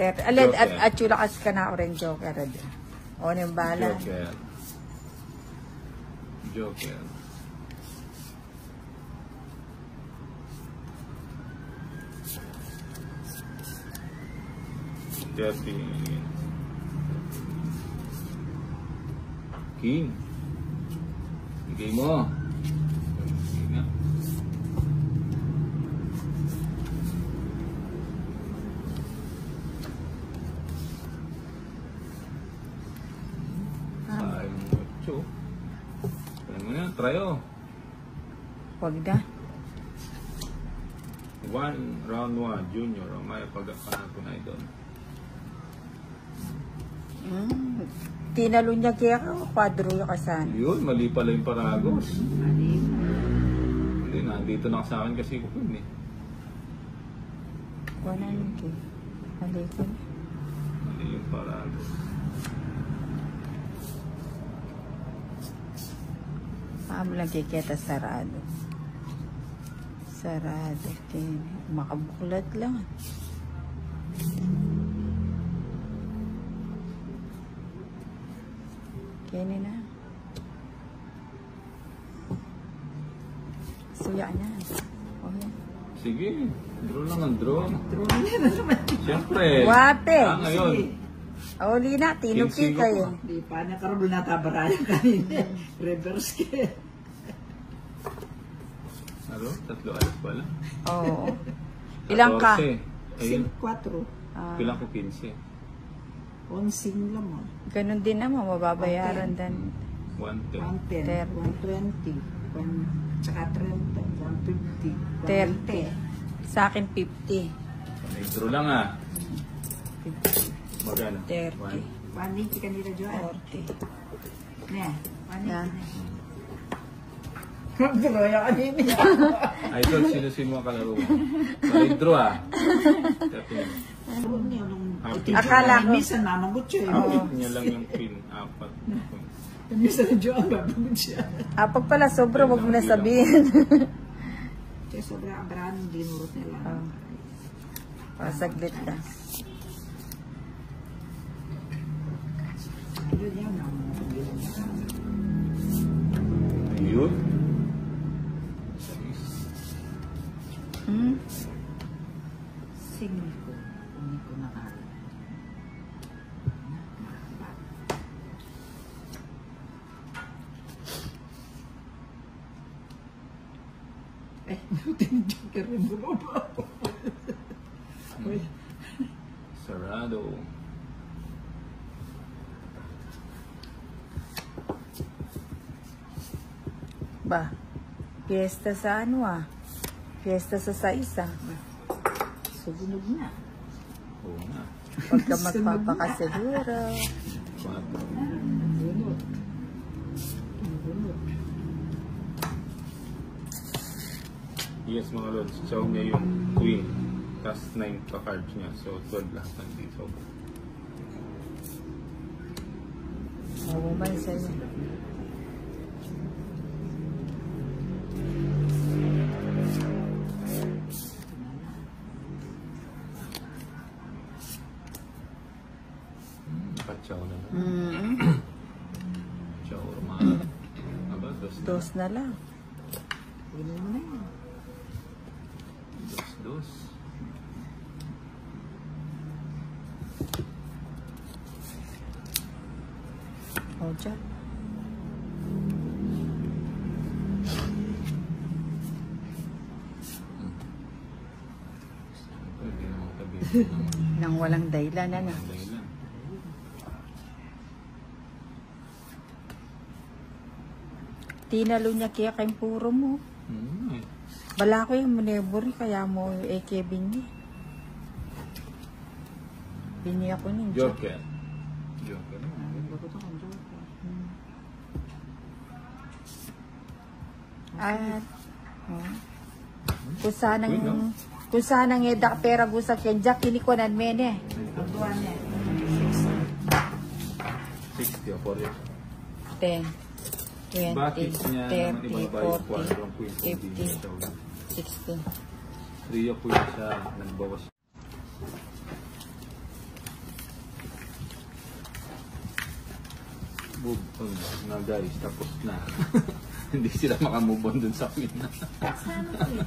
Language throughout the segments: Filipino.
Alin, Joker. at chula kas ka na rin joker. O, yung bala. Joker. Joker. Dirty. King. Bigay mo. Bigay nga. Sayang mo, Cho. Kaya mo yan, try oh. Huwag na. Round 1, junior. O may pagkakaan ko na ito. Tinalo niya kaya ka, kwadro yung kasan. Yun, mali pala yung Paragos. Mali. Hindi, nandito na sa akin kasi ko yun eh. Wala yun kay. Mali ko. Mali yung Paragos. Paam lang kikita sarado. Sarado. Makabuklat lang. Kaya na. Suya na. Okay. Sige, draw lang ang draw. True na naman. Siyempre. Wate. Ngayon. Uli na, tinupi Kinsigo kayo. Di pa nakarabol na tabarayan kanina. Reverse ka. Ano? 3 alas pala. Oo. Ilang ka? 14. Ayun. 4. Pilang ko 15. Onsing lang mo. Ganun din naman, mababayaran din. 110. 110, 120, tsaka 30, 150, 30. Sa akin, 50. May draw lang ah. Magana? 30. 180 kanila, Joan. 40. Ne, 180 Yan. na. Magdaloya kanina. Idol, sino-sino ang kalaro mo? May draw ah. Akala ko. Minsan mamagot siya. Niya lang yung pin. 4. Minsan na Joan, babagot siya. Pag pala sobra, wag mo na sabihin. Kaya sobrang abrahan ng dinurot nila. Saglit na. Ayun yan. Ayun. Singil ko. Hindi ko nakala. Eh, buti ni Joker rin bumaba. Sarado. Ba, fiesta sa ano ah. Fiesta sa isa. Sugunog na. Oo nga. Huwag ka magpapakasiguro. 4. Gunod. Gunod. Yes mga lods, chow niya yung queen. Tapos 9 ka-cards niya. So 12 lahat nandito. Mawumay sa'yo. Naka-chow na lang. Mm-hmm. Chow romano. Aba, Dos na lang. Gunod mo na yun. Dos. O, dyan. Pwede naman sabihin. Nang walang dahilan, ano. Dahilan. Tinalo niya kaya kayong puro mo. Bala ko yung manebori, kaya mo AK bingi. Bingi ako nun. Joker. Joker. Bagot ako, Joker. At, kung sanang edak pera gusak yan, Jack, kinikunan mene. Ang buwan niya. 60 o 40. 10, 20, Bakit niya naman 30, ibabayad 40, 4 queen? 50, 60. 3 o queen siya nagbawas. move on na guys, tapos na. Hindi sila makamove on dun sa akin na. Saan ko eh?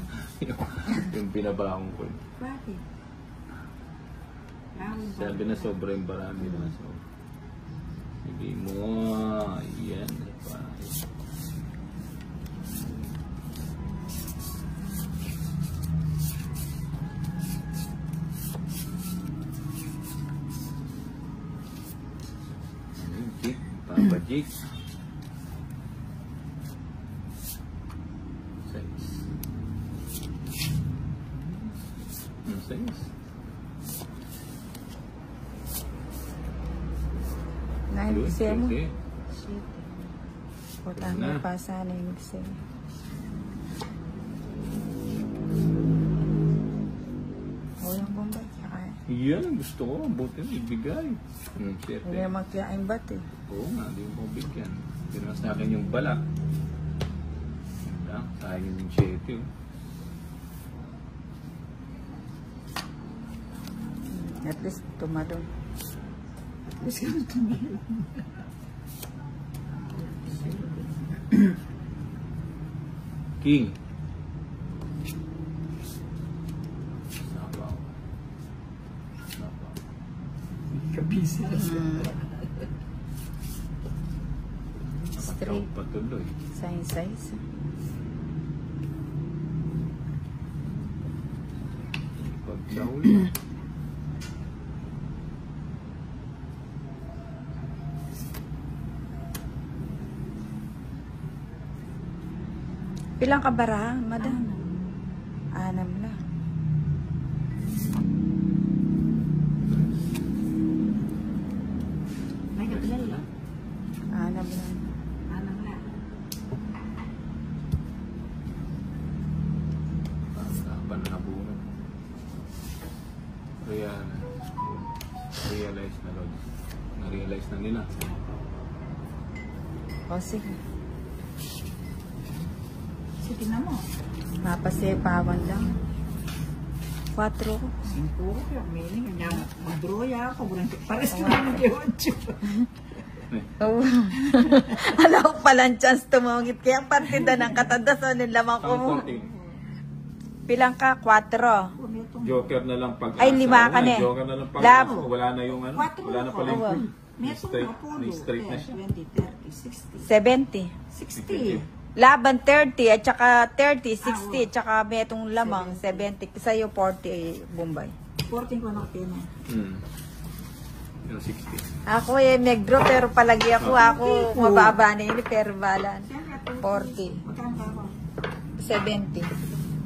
yung pinabahong ko. Bakit? Sabi na sobrang barami na. So, hindi mo, yan. Pa. Jik, Papa Jik. Size. Ang size. 97. Okay. Shit. Utang na pa sana yung mixer. Walang bombay. Saka, Yan, gusto ko. Buti na ibigay. hindi Siyete. naman kiyain ba't eh. Oo nga, di mo bigyan. Pero sa akin yung bala. Yan lang, sayang yung siyete. Oh. At least tumalon. King. Sabaw. Sabaw. Kabisa. Straight. Patuloy. Size. Pagdaul. Pilang kabara, madam? 6 na. May katilala. 6 na. Anang na. Pagkapan na bunod. Realize na Lord. Na-realize na nila. O sige. Sige na mo. Mapasepawan lang. 4 ko. 5 yung meaning. Kanya mag-draw ya ako. Pares ko naman kay 8. Oo. Alam ko palang chance tumungit. Kaya partida ng katandasan ng lamang ko mo. Pilang ka? 4. Joker na lang pag Ay, 5 ka na eh. Joker na lang pag Lab. wala na yung ano. Wala na pala Oo. yung may straight na siya. 20, 30, 70. 60. 60. Laban 30 at saka 30, 60 at saka may itong lamang 70. Sa'yo 40 Bombay. 14 ko na pina. Yung 60. Ako nag-draw pero palagi ako mababa na yun pero balan. 40. Magkano ka ako? 70.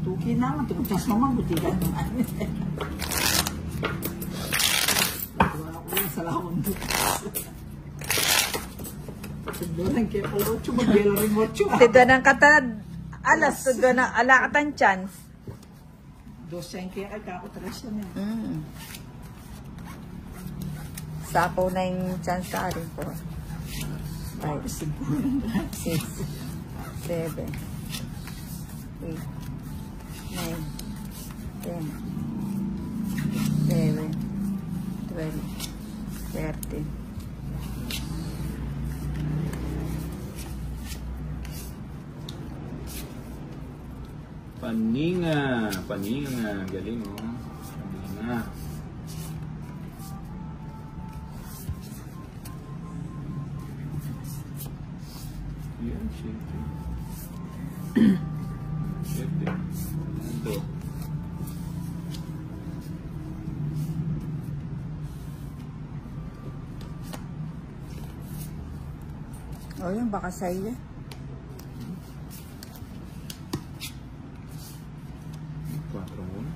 Tuki naman. Tukutas mo man. Butigan mo. Wala ko yung salahon doon. Doon kay Polocho, mag-belo rin mo. Tidwa ng katad, alas, tidwa ng alakatan chance. 200 kaya kakautras yan eh. Sapaw na yung chance sa akin po. 5, 6, 7, 8, 9, 10, 11, 12, 13. Paninga. Galing oh. Paninga. Yan, syempre. Syempre. Ito. O yun, baka sa'yo. 4 muna.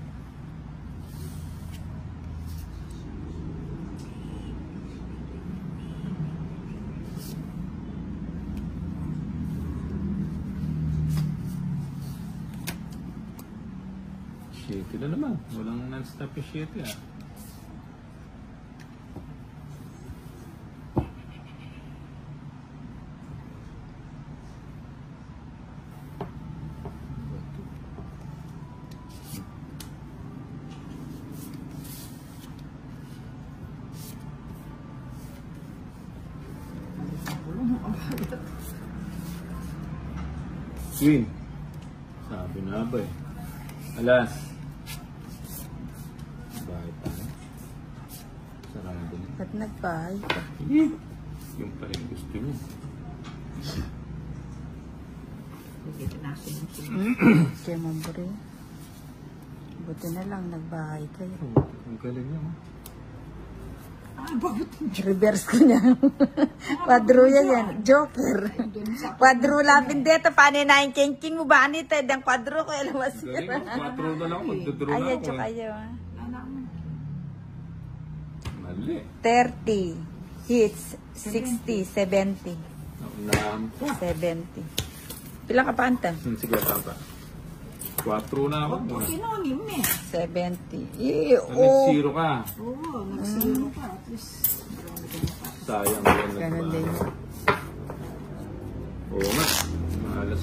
Shitty na naman. Walang non-stop yung shitty ah. Queen. Sabi na ba eh. Alas. Bakit tayo? Sarado na. Ba't nagbahay ka? Eh, yung pala yung gusto niya. Hindi natin yung Kaya mamburi. Buti na lang nagbahay kayo. Oh, ang galing niya. Oh. bakit? Reverse ko niya. Quadro yan. Joker. Quadro labindeta. Paano na yung king mo ba? Anita, ang quadro ko. Alam mo Galing mo. 4 na lang. Magdodraw na Ayan, ako. tsaka Eh. yun. Mali. 30 hits. 60, 70. Naunahan po. 70. Pilang ka pa, Anta? Sige, papa. 4 na ako. Huwag kinonim eh. 70. Nag-0 ka. Oo, nag-zero ka. At least, marami ka na pa. Sayang yan. Ganun din. Oo nga. Malas.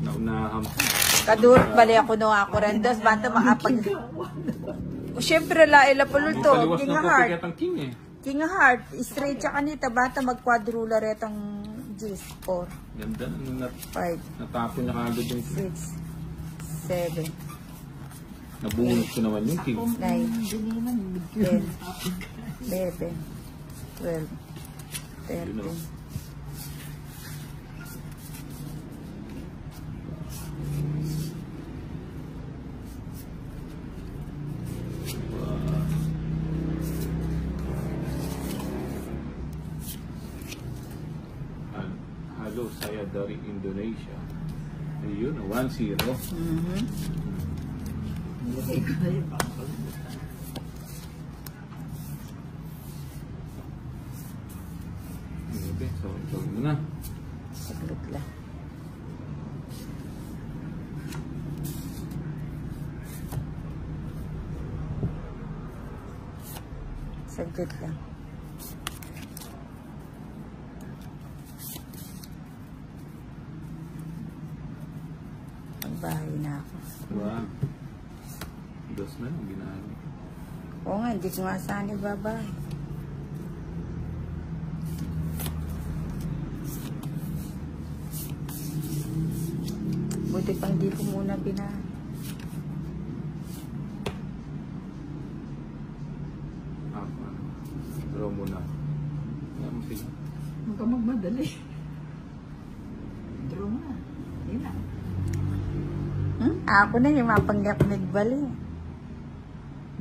Naunahan po. Kadurot bali ako no ako rin. Dos, bata makapag... Siyempre, laila pulul to. Taliwas King na of po heart. pikat ang king eh. King of heart. Straight siya kanita. Bata mag-quadrula retang G's. 4, Ganda. 5, Natapon niya kagad yung 6, 7, nabunod ko naman yung king. 9, Dininan, 10, 11, 12, 13, 'Halo saya dari Indonesia. Ayun, 1-0. Nilagay ko na yung bakal. Okay, so ito mo na. Saglit lang. Saglit lang. Magbahay na ako. Wow. Dos na yung ginagawa. Oo nga, hindi ko nga saan ibabahay. Buti pang di ko muna binahay. Ako, draw mo na. Yan mo sige. Huwag ka magmadali. Draw mo na. Yun lang. Ako na yung mapangyak nagbali.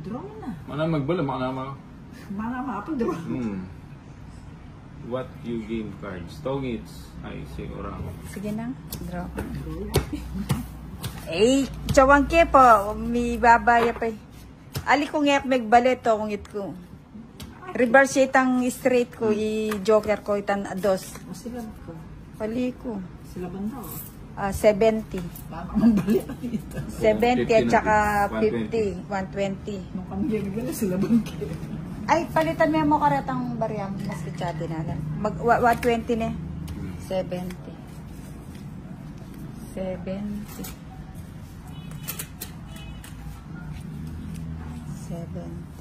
Draw mo na. Mana magbala, mga Mga mapag-draw. What you game cards? Tongits. Ay, si orang. Sige na, draw ko. Draw yan. Eh, tsawang ke po, may babaya pa eh. Ali kong yak magbalit to, kung it ko. Reverse itang straight ko, i-joker ko itan dos. Masilab ko. Pali ko. Silaban daw. 70. Tama ang balik ito. 70 at saka 120. 50, 120. Nung kami gagala, silaban ko. Ay, palitan mo ka retang bariyam. Mas kichado na lang. 120 na. 70. 70. 70.